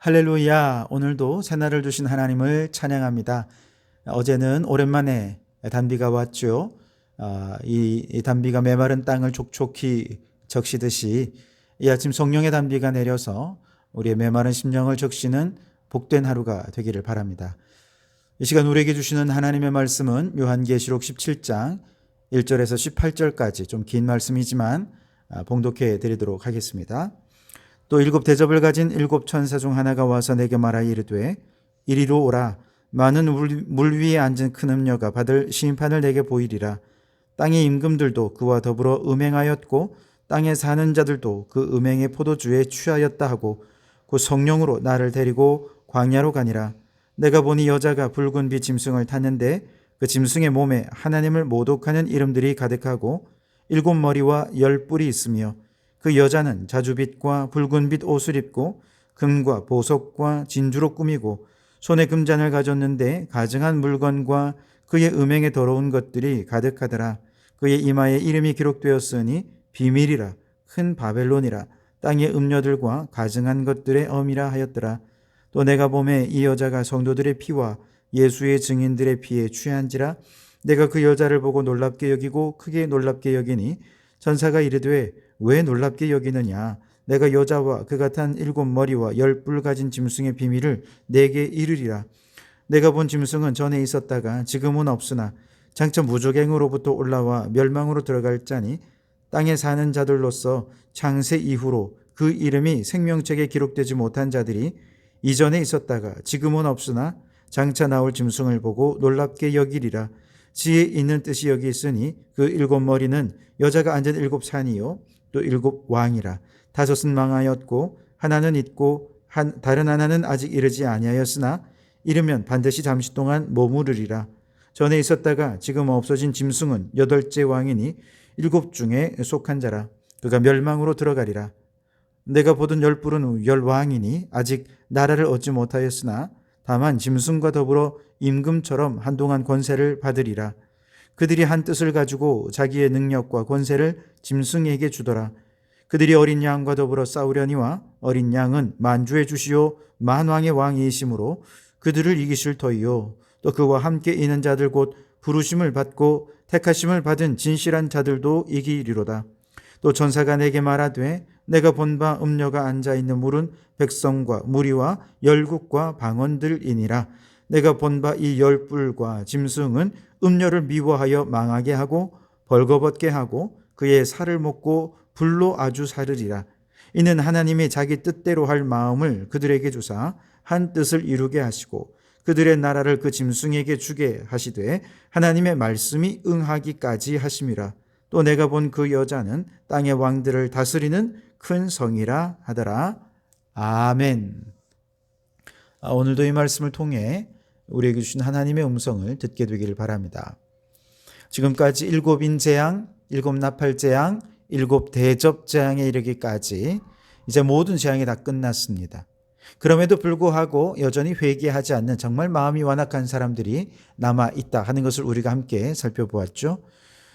할렐루야. 오늘도 새날을 주신 하나님을 찬양합니다. 어제는 오랜만에 단비가 왔죠. 이 단비가 메마른 땅을 촉촉히 적시듯이 이 아침 성령의 단비가 내려서 우리의 메마른 심령을 적시는 복된 하루가 되기를 바랍니다. 이 시간 우리에게 주시는 하나님의 말씀은 요한계시록 17장 1절에서 18절까지 좀 긴 말씀이지만 봉독해 드리도록 하겠습니다. 또 일곱 대접을 가진 일곱 천사 중 하나가 와서 내게 말하여 이르되 이리로 오라. 많은 물 위에 앉은 큰 음녀가 받을 심판을 내게 보이리라. 땅의 임금들도 그와 더불어 음행하였고 땅에 사는 자들도 그 음행의 포도주에 취하였다 하고 그 성령으로 나를 데리고 광야로 가니라. 내가 보니 여자가 붉은 빛 짐승을 탔는데 그 짐승의 몸에 하나님을 모독하는 이름들이 가득하고 일곱 머리와 열 뿔이 있으며 그 여자는 자주빛과 붉은빛 옷을 입고 금과 보석과 진주로 꾸미고 손에 금잔을 가졌는데 가증한 물건과 그의 음행에 더러운 것들이 가득하더라. 그의 이마에 이름이 기록되었으니 비밀이라 큰 바벨론이라 땅의 음녀들과 가증한 것들의 엄이라 하였더라. 또 내가 보매 이 여자가 성도들의 피와 예수의 증인들의 피에 취한지라. 내가 그 여자를 보고 놀랍게 여기고 크게 놀랍게 여기니 천사가 이르되 왜 놀랍게 여기느냐? 내가 여자와 그 같은 일곱 머리와 열 뿔 가진 짐승의 비밀을 내게 이르리라. 내가 본 짐승은 전에 있었다가 지금은 없으나 장차 무적행으로부터 올라와 멸망으로 들어갈 자니 땅에 사는 자들로서 창세 이후로 그 이름이 생명책에 기록되지 못한 자들이 이전에 있었다가 지금은 없으나 장차 나올 짐승을 보고 놀랍게 여기리라. 지혜 있는 뜻이 여기 있으니 그 일곱 머리는 여자가 앉은 일곱 산이요 또 일곱 왕이라. 다섯은 망하였고 하나는 있고 다른 하나는 아직 이르지 아니하였으나 이르면 반드시 잠시 동안 머무르리라. 전에 있었다가 지금 없어진 짐승은 여덟째 왕이니 일곱 중에 속한 자라. 그가 멸망으로 들어가리라. 내가 보던 열 뿔은 열 왕이니 아직 나라를 얻지 못하였으나 다만 짐승과 더불어 임금처럼 한동안 권세를 받으리라. 그들이 한 뜻을 가지고 자기의 능력과 권세를 짐승에게 주더라. 그들이 어린 양과 더불어 싸우려니와 어린 양은 만주의 주시오 만왕의 왕이시므로 그들을 이기실 터이요 또 그와 함께 있는 자들 곧 부르심을 받고 택하심을 받은 진실한 자들도 이기리로다. 또 천사가 내게 말하되 내가 본 바 음녀가 앉아있는 물은 백성과 무리와 열국과 방언들이니라. 내가 본 바 이 열 뿔과 짐승은 음녀를 미워하여 망하게 하고 벌거벗게 하고 그의 살을 먹고 불로 아주 사르리라. 이는 하나님이 자기 뜻대로 할 마음을 그들에게 주사 한 뜻을 이루게 하시고 그들의 나라를 그 짐승에게 주게 하시되 하나님의 말씀이 응하기까지 하심이라. 또 내가 본 그 여자는 땅의 왕들을 다스리는 큰 성이라 하더라. 아멘. 오늘도 이 말씀을 통해 우리에게 주신 하나님의 음성을 듣게 되기를 바랍니다. 지금까지 일곱 인재앙, 일곱 나팔재앙, 일곱 대접재앙에 이르기까지 이제 모든 재앙이 다 끝났습니다. 그럼에도 불구하고 여전히 회개하지 않는 정말 마음이 완악한 사람들이 남아있다 하는 것을 우리가 함께 살펴보았죠.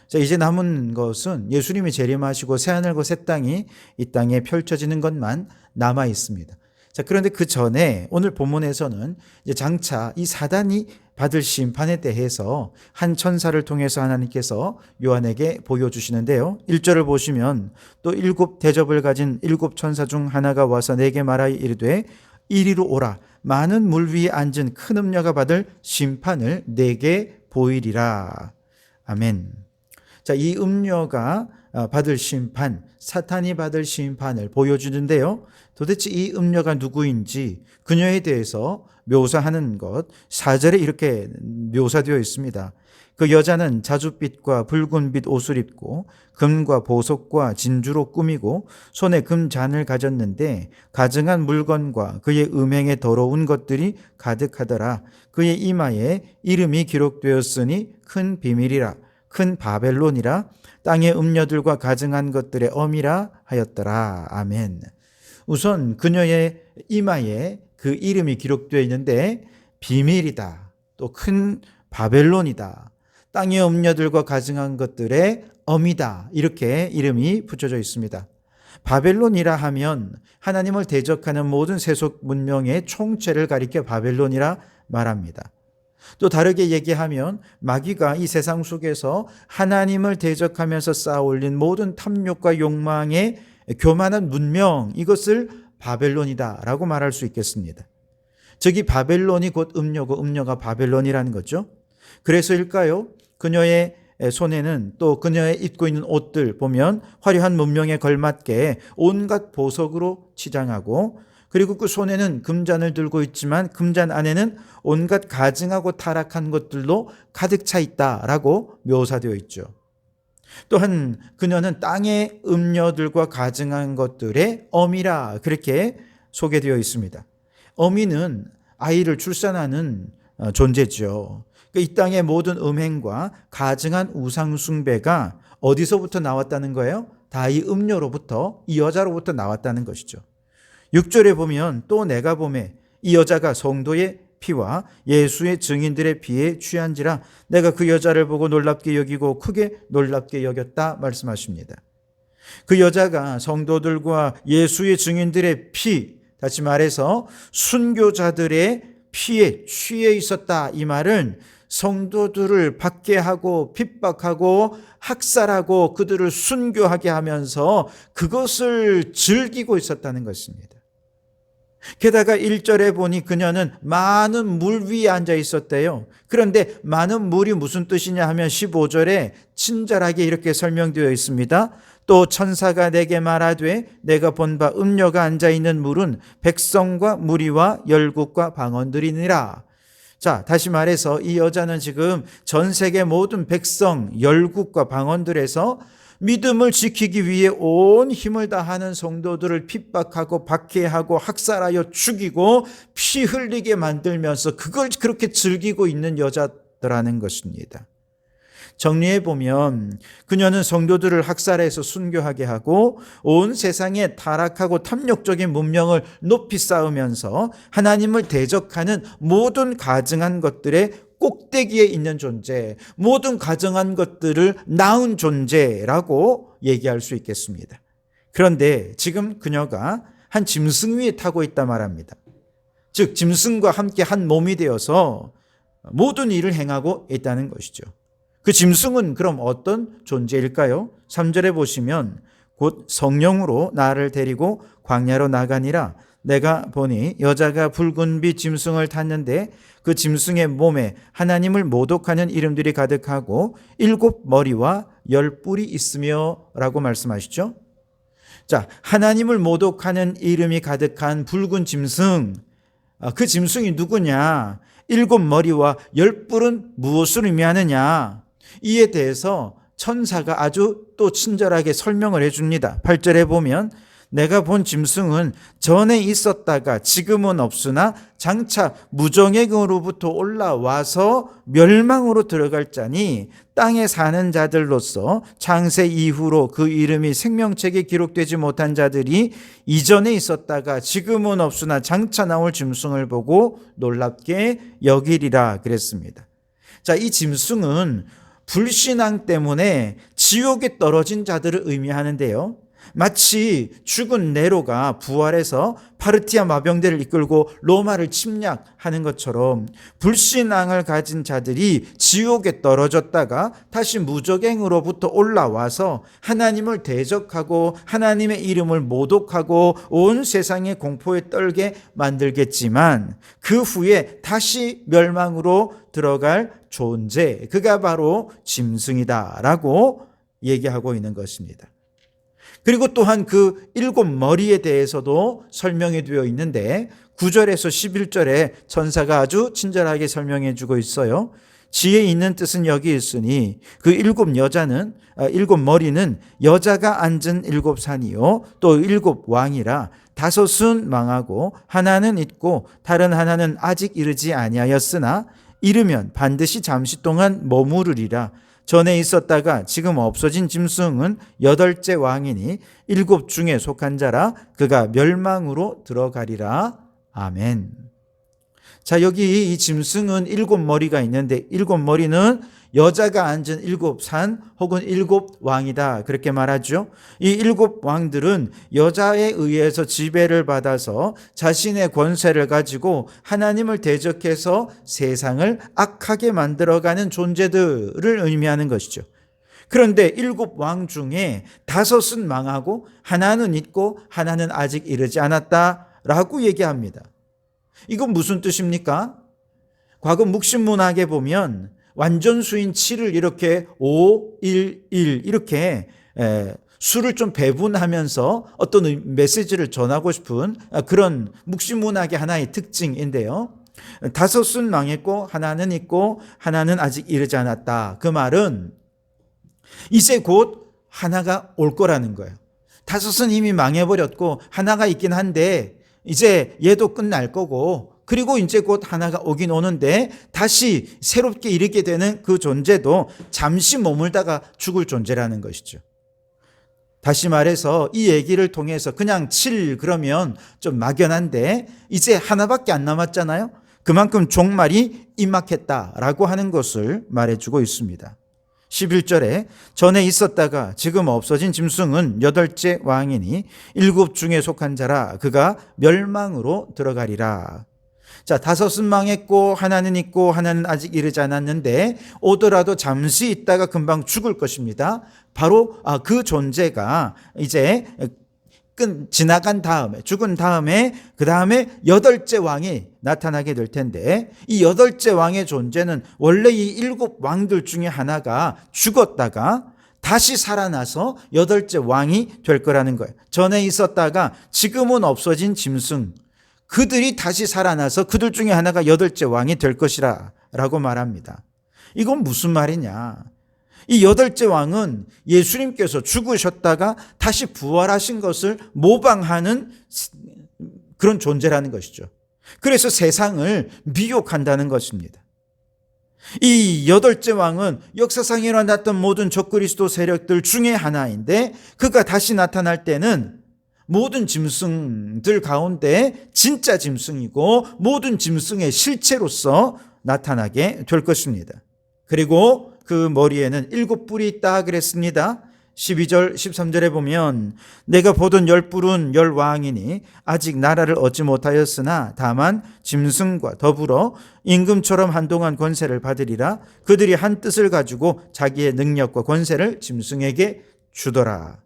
자, 이제 남은 것은 예수님이 재림하시고 새하늘과 새 땅이 이 땅에 펼쳐지는 것만 남아 있습니다. 자, 그런데 그 전에 오늘 본문에서는 이제 장차 이 사단이 받을 심판에 대해서 한 천사를 통해서 하나님께서 요한에게 보여주시는데요. 1절을 보시면 또 일곱 대접을 가진 일곱 천사 중 하나가 와서 내게 말하여 이르되 이리로 오라. 많은 물 위에 앉은 큰 음녀가 받을 심판을 내게 보이리라. 아멘. 자, 이 음녀가 받을 심판, 사탄이 받을 심판을 보여주는데요. 도대체 이 음녀가 누구인지 그녀에 대해서 묘사하는 것 4절에 이렇게 묘사되어 있습니다. 그 여자는 자주빛과 붉은빛 옷을 입고 금과 보석과 진주로 꾸미고 손에 금잔을 가졌는데 가증한 물건과 그의 음행에 더러운 것들이 가득하더라. 그의 이마에 이름이 기록되었으니 큰 비밀이라 큰 바벨론이라 땅의 음녀들과 가증한 것들의 엄이라 하였더라. 아멘. 우선 그녀의 이마에 그 이름이 기록되어 있는데 비밀이다. 또 큰 바벨론이다. 땅의 음녀들과 가증한 것들의 엄이다. 이렇게 이름이 붙여져 있습니다. 바벨론이라 하면 하나님을 대적하는 모든 세속 문명의 총체를 가리켜 바벨론이라 말합니다. 또 다르게 얘기하면 마귀가 이 세상 속에서 하나님을 대적하면서 쌓아올린 모든 탐욕과 욕망의 교만한 문명, 이것을 바벨론이다라고 말할 수 있겠습니다. 즉 이 바벨론이 곧 음녀고 음녀가 바벨론이라는 거죠. 그래서일까요? 그녀의 손에는 또 그녀의 입고 있는 옷들 보면 화려한 문명에 걸맞게 온갖 보석으로 치장하고, 그리고 그 손에는 금잔을 들고 있지만 금잔 안에는 온갖 가증하고 타락한 것들로 가득 차 있다라고 묘사되어 있죠. 또한 그녀는 땅의 음녀들과 가증한 것들의 어미라 그렇게 소개되어 있습니다. 어미는 아이를 출산하는 존재죠. 이 땅의 모든 음행과 가증한 우상 숭배가 어디서부터 나왔다는 거예요? 다 이 음녀로부터, 이 여자로부터 나왔다는 것이죠. 6절에 보면 또 내가 보매 이 여자가 성도의 피와 예수의 증인들의 피에 취한지라 내가 그 여자를 보고 놀랍게 여기고 크게 놀랍게 여겼다 말씀하십니다. 그 여자가 성도들과 예수의 증인들의 피, 다시 말해서 순교자들의 피에 취해 있었다. 이 말은 성도들을 박해하고 핍박하고 학살하고 그들을 순교하게 하면서 그것을 즐기고 있었다는 것입니다. 게다가 1절에 보니 그녀는 많은 물 위에 앉아 있었대요. 그런데 많은 물이 무슨 뜻이냐 하면 15절에 친절하게 이렇게 설명되어 있습니다. 또 천사가 내게 말하되 내가 본 바 음녀가 앉아있는 물은 백성과 무리와 열국과 방언들이니라. 자, 다시 말해서 이 여자는 지금 전 세계 모든 백성, 열국과 방언들에서 믿음을 지키기 위해 온 힘을 다하는 성도들을 핍박하고 박해하고 학살하여 죽이고 피 흘리게 만들면서 그걸 그렇게 즐기고 있는 여자더라는 것입니다. 정리해 보면 그녀는 성도들을 학살해서 순교하게 하고 온 세상에 타락하고 탐욕적인 문명을 높이 쌓으면서 하나님을 대적하는 모든 가증한 것들의 꼭대기에 있는 존재, 모든 가증한 것들을 낳은 존재라고 얘기할 수 있겠습니다. 그런데 지금 그녀가 한 짐승 위에 타고 있다 말합니다. 즉 짐승과 함께 한 몸이 되어서 모든 일을 행하고 있다는 것이죠. 그 짐승은 그럼 어떤 존재일까요? 3절에 보시면 곧 성령으로 나를 데리고 광야로 나가니라. 내가 보니 여자가 붉은 빛 짐승을 탔는데 그 짐승의 몸에 하나님을 모독하는 이름들이 가득하고 7 머리와 10 뿔이 있으며 라고 말씀하시죠. 자, 하나님을 모독하는 이름이 가득한 붉은 짐승, 그 짐승이 누구냐? 7 머리와 10 뿔은 무엇을 의미하느냐? 이에 대해서 천사가 아주 또 친절하게 설명을 해줍니다. 8절에 보면 내가 본 짐승은 전에 있었다가 지금은 없으나 장차 무정액으로부터 올라와서 멸망으로 들어갈 자니 땅에 사는 자들로서 창세 이후로 그 이름이 생명책에 기록되지 못한 자들이 이전에 있었다가 지금은 없으나 장차 나올 짐승을 보고 놀랍게 여기리라 그랬습니다. 자, 이 짐승은 불신앙 때문에 지옥에 떨어진 자들을 의미하는데요. 마치 죽은 네로가 부활해서 파르티아 마병대를 이끌고 로마를 침략하는 것처럼 불신앙을 가진 자들이 지옥에 떨어졌다가 다시 무적행으로부터 올라와서 하나님을 대적하고 하나님의 이름을 모독하고 온 세상의 공포에 떨게 만들겠지만 그 후에 다시 멸망으로 들어갈 존재, 그가 바로 짐승이다라고 얘기하고 있는 것입니다. 그리고 또한 그 7 머리에 대해서도 설명이 되어 있는데 9절에서 11절에 천사가 아주 친절하게 설명해 주고 있어요. 지혜 있는 뜻은 여기 있으니 그 7 여자는 7 머리는 여자가 앉은 7 산이요 또 7 왕이라 5은 망하고 하나는 있고 다른 하나는 아직 이르지 아니하였으나 이르면 반드시 잠시 동안 머무르리라. 전에 있었다가 지금 없어진 짐승은 8째 왕이니 7 중에 속한 자라. 그가 멸망으로 들어가리라. 아멘. 자, 여기 이 짐승은 7머리가 있는데 7머리는 여자가 앉은 7산 혹은 7왕이다 그렇게 말하죠. 이 7왕들은 여자에 의해서 지배를 받아서 자신의 권세를 가지고 하나님을 대적해서 세상을 악하게 만들어가는 존재들을 의미하는 것이죠. 그런데 7왕 중에 5은 망하고 하나는 있고 하나는 아직 이르지 않았다라고 얘기합니다. 이건 무슨 뜻입니까? 과거 묵신문학에 보면 완전수인 7을 이렇게 5, 1, 1 이렇게 수를 좀 배분하면서 어떤 메시지를 전하고 싶은 그런 묵신문학의 하나의 특징인데요. 5은 망했고 하나는 있고 하나는 아직 이르지 않았다. 그 말은 이제 곧 하나가 올 거라는 거예요. 5은 이미 망해버렸고 하나가 있긴 한데 이제 얘도 끝날 거고 그리고 이제 곧 하나가 오긴 오는데 다시 새롭게 일으게 되는 그 존재도 잠시 머물다가 죽을 존재라는 것이죠. 다시 말해서 이 얘기를 통해서 그냥 7 그러면 좀 막연한데 이제 하나밖에 안 남았잖아요. 그만큼 종말이 임박했다라고 하는 것을 말해주고 있습니다. 11절에 전에 있었다가 지금 없어진 짐승은 8째 왕이니 7 중에 속한 자라 그가 멸망으로 들어가리라. 자, 5은 망했고 하나는 있고 하나는 아직 이르지 않았는데 오더라도 잠시 있다가 금방 죽을 것입니다. 바로 그 존재가 이제 지나간 다음에 죽은 다음에 그 다음에 8째 왕이 나타나게 될 텐데 이 8째 왕의 존재는 원래 이 7 왕들 중에 하나가 죽었다가 다시 살아나서 8째 왕이 될 거라는 거예요. 전에 있었다가 지금은 없어진 짐승 그들이 다시 살아나서 그들 중에 하나가 8째 왕이 될 것이라 라고 말합니다. 이건 무슨 말이냐? 이 8째 왕은 예수님께서 죽으셨다가 다시 부활하신 것을 모방하는 그런 존재라는 것이죠. 그래서 세상을 미혹한다는 것입니다. 이 8째 왕은 역사상에 일어났던 모든 적그리스도 세력들 중에 하나인데 그가 다시 나타날 때는 모든 짐승들 가운데 진짜 짐승이고 모든 짐승의 실체로서 나타나게 될 것입니다. 그리고 그 머리에는 7뿔이 있다 그랬습니다. 12절 13절에 보면 내가 보던 10뿔은 10왕이니 아직 나라를 얻지 못하였으나 다만 짐승과 더불어 임금처럼 한동안 권세를 받으리라. 그들이 한 뜻을 가지고 자기의 능력과 권세를 짐승에게 주더라.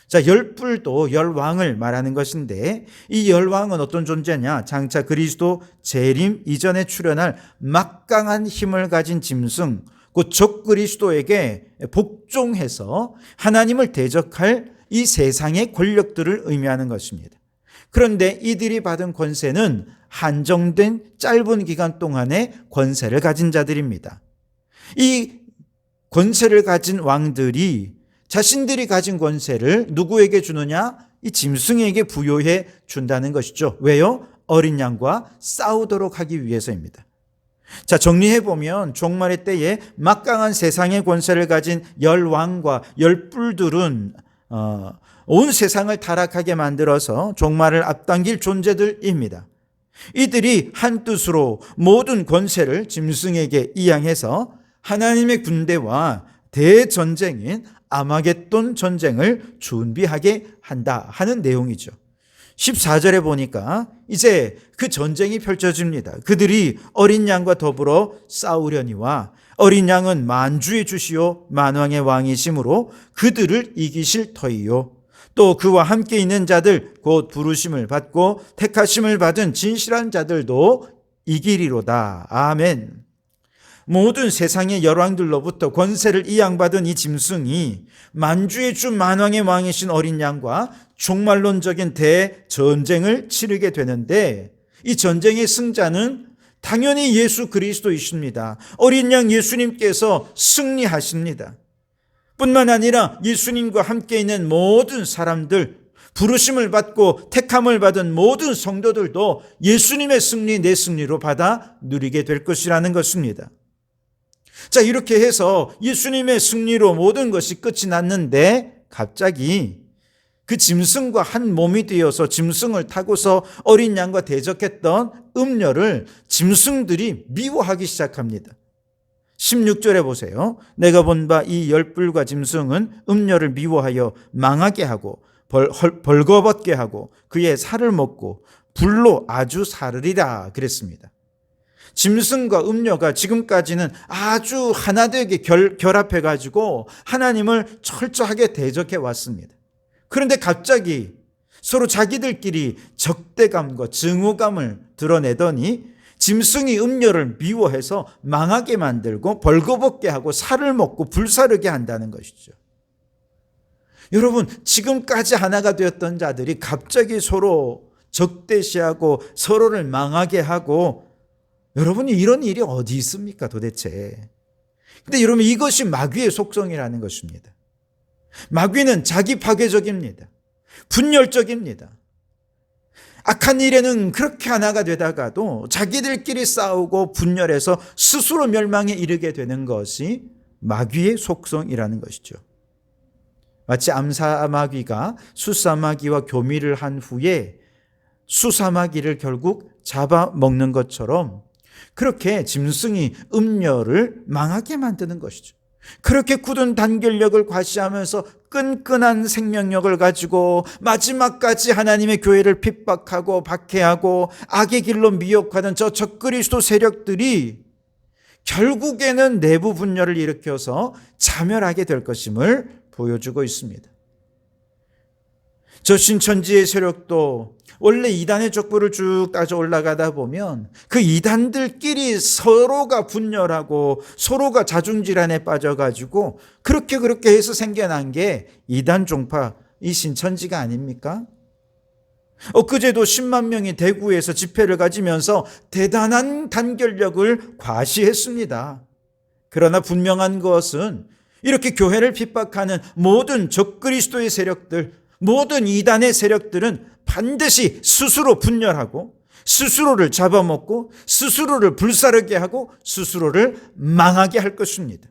자, 10뿔도 10왕을 말하는 것인데 이 10왕은 어떤 존재냐? 장차 그리스도 재림 이전에 출현할 막강한 힘을 가진 짐승 그 적그리스도에게 복종해서 하나님을 대적할 이 세상의 권력들을 의미하는 것입니다. 그런데 이들이 받은 권세는 한정된 짧은 기간 동안의 권세를 가진 자들입니다. 이 권세를 가진 왕들이 자신들이 가진 권세를 누구에게 주느냐? 이 짐승에게 부여해 준다는 것이죠. 왜요? 어린 양과 싸우도록 하기 위해서입니다. 자, 정리해보면 종말의 때에 막강한 세상의 권세를 가진 10왕과 10뿔들은 온 세상을 타락하게 만들어서 종말을 앞당길 존재들입니다. 이들이 한 뜻으로 모든 권세를 짐승에게 이양해서 하나님의 군대와 대전쟁인 아마겟돈 전쟁을 준비하게 한다 하는 내용이죠. 14절에 보니까 이제 그 전쟁이 펼쳐집니다. 그들이 어린 양과 더불어 싸우려니와 어린 양은 만주의 주시요 만왕의 왕이심으로 그들을 이기실 터이요. 또 그와 함께 있는 자들 곧 부르심을 받고 택하심을 받은 진실한 자들도 이기리로다. 아멘. 모든 세상의 열왕들로부터 권세를 이양받은 이 짐승이 만주의 주 만왕의 왕이신 어린 양과 종말론적인 대전쟁을 치르게 되는데 이 전쟁의 승자는 당연히 예수 그리스도이십니다. 어린 양 예수님께서 승리하십니다. 뿐만 아니라 예수님과 함께 있는 모든 사람들, 부르심을 받고 택함을 받은 모든 성도들도 예수님의 승리, 내 승리로 받아 누리게 될 것이라는 것입니다. 자, 이렇게 해서 예수님의 승리로 모든 것이 끝이 났는데 갑자기 그 짐승과 한 몸이 되어서 짐승을 타고서 어린 양과 대적했던 음녀를 짐승들이 미워하기 시작합니다. 16절에 보세요. 내가 본 바 이 열불과 짐승은 음녀를 미워하여 망하게 하고 벌거벗게 하고 그의 살을 먹고 불로 아주 사르리라 그랬습니다. 짐승과 음녀가 지금까지는 아주 하나되게 결합해 가지고 하나님을 철저하게 대적해 왔습니다. 그런데 갑자기 서로 자기들끼리 적대감과 증오감을 드러내더니 짐승이 음녀를 미워해서 망하게 만들고 벌거벗게 하고 살을 먹고 불사르게 한다는 것이죠. 여러분, 지금까지 하나가 되었던 자들이 갑자기 서로 적대시하고 서로를 망하게 하고, 여러분이 이런 일이 어디 있습니까 도대체? 근데 여러분, 이것이 마귀의 속성이라는 것입니다. 마귀는 자기 파괴적입니다. 분열적입니다. 악한 일에는 그렇게 하나가 되다가도 자기들끼리 싸우고 분열해서 스스로 멸망에 이르게 되는 것이 마귀의 속성이라는 것이죠. 마치 암사마귀가 수사마귀와 교미를 한 후에 수사마귀를 결국 잡아먹는 것처럼 그렇게 짐승이 음녀를 망하게 만드는 것이죠. 그렇게 굳은 단결력을 과시하면서 끈끈한 생명력을 가지고 마지막까지 하나님의 교회를 핍박하고 박해하고 악의 길로 미혹하는 저 적그리스도 세력들이 결국에는 내부 분열을 일으켜서 자멸하게 될 것임을 보여주고 있습니다. 저 신천지의 세력도 원래 이단의 족보를 쭉 따져 올라가다 보면 그 이단들끼리 서로가 분열하고 서로가 자중질환에 빠져가지고 그렇게 해서 생겨난 게 이단 종파, 이 신천지가 아닙니까? 엊그제도 10만 명이 대구에서 집회를 가지면서 대단한 단결력을 과시했습니다. 그러나 분명한 것은 이렇게 교회를 핍박하는 모든 적그리스도의 세력들, 모든 이단의 세력들은 반드시 스스로 분열하고 스스로를 잡아먹고 스스로를 불사르게 하고 스스로를 망하게 할 것입니다.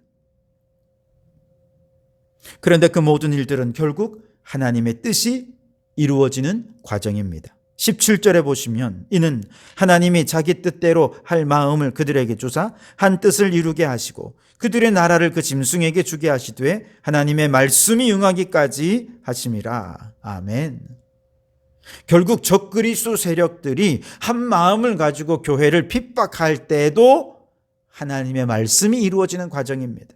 그런데 그 모든 일들은 결국 하나님의 뜻이 이루어지는 과정입니다. 17절에 보시면 이는 하나님이 자기 뜻대로 할 마음을 그들에게 주사 한 뜻을 이루게 하시고 그들의 나라를 그 짐승에게 주게 하시되 하나님의 말씀이 응하기까지 하심이라. 아멘. 결국 적그리스도 세력들이 한 마음을 가지고 교회를 핍박할 때도 하나님의 말씀이 이루어지는 과정입니다.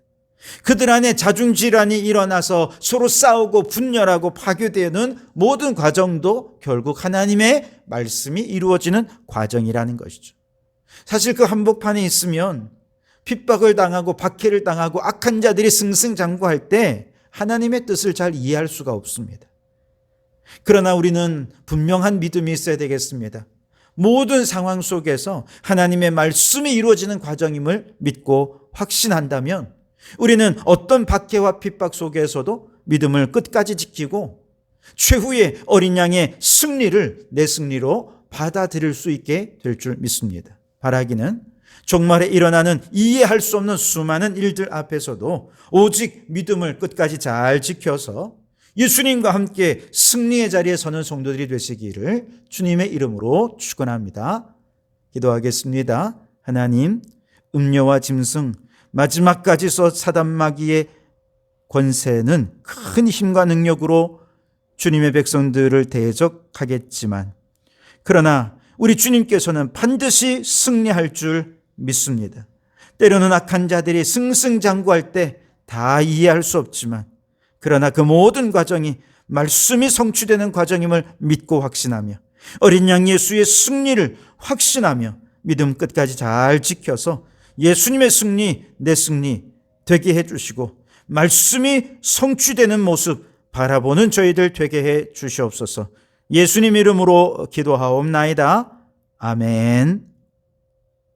그들 안에 자중질환이 일어나서 서로 싸우고 분열하고 파괴되는 모든 과정도 결국 하나님의 말씀이 이루어지는 과정이라는 것이죠. 사실 그 한복판에 있으면 핍박을 당하고 박해를 당하고 악한 자들이 승승장구할 때 하나님의 뜻을 잘 이해할 수가 없습니다. 그러나 우리는 분명한 믿음이 있어야 되겠습니다. 모든 상황 속에서 하나님의 말씀이 이루어지는 과정임을 믿고 확신한다면 우리는 어떤 박해와 핍박 속에서도 믿음을 끝까지 지키고 최후의 어린 양의 승리를 내 승리로 받아들일 수 있게 될 줄 믿습니다. 바라기는 종말에 일어나는 이해할 수 없는 수많은 일들 앞에서도 오직 믿음을 끝까지 잘 지켜서 예수님과 함께 승리의 자리에 서는 성도들이 되시기를 주님의 이름으로 축원합니다. 기도하겠습니다. 하나님, 음녀와 짐승, 마지막까지 사단마귀의 권세는 큰 힘과 능력으로 주님의 백성들을 대적하겠지만 그러나 우리 주님께서는 반드시 승리할 줄 믿습니다. 때로는 악한 자들이 승승장구할 때 다 이해할 수 없지만 그러나 그 모든 과정이 말씀이 성취되는 과정임을 믿고 확신하며 어린 양 예수의 승리를 확신하며 믿음 끝까지 잘 지켜서 예수님의 승리, 내 승리 되게 해주시고 말씀이 성취되는 모습 바라보는 저희들 되게 해 주시옵소서. 예수님 이름으로 기도하옵나이다. 아멘.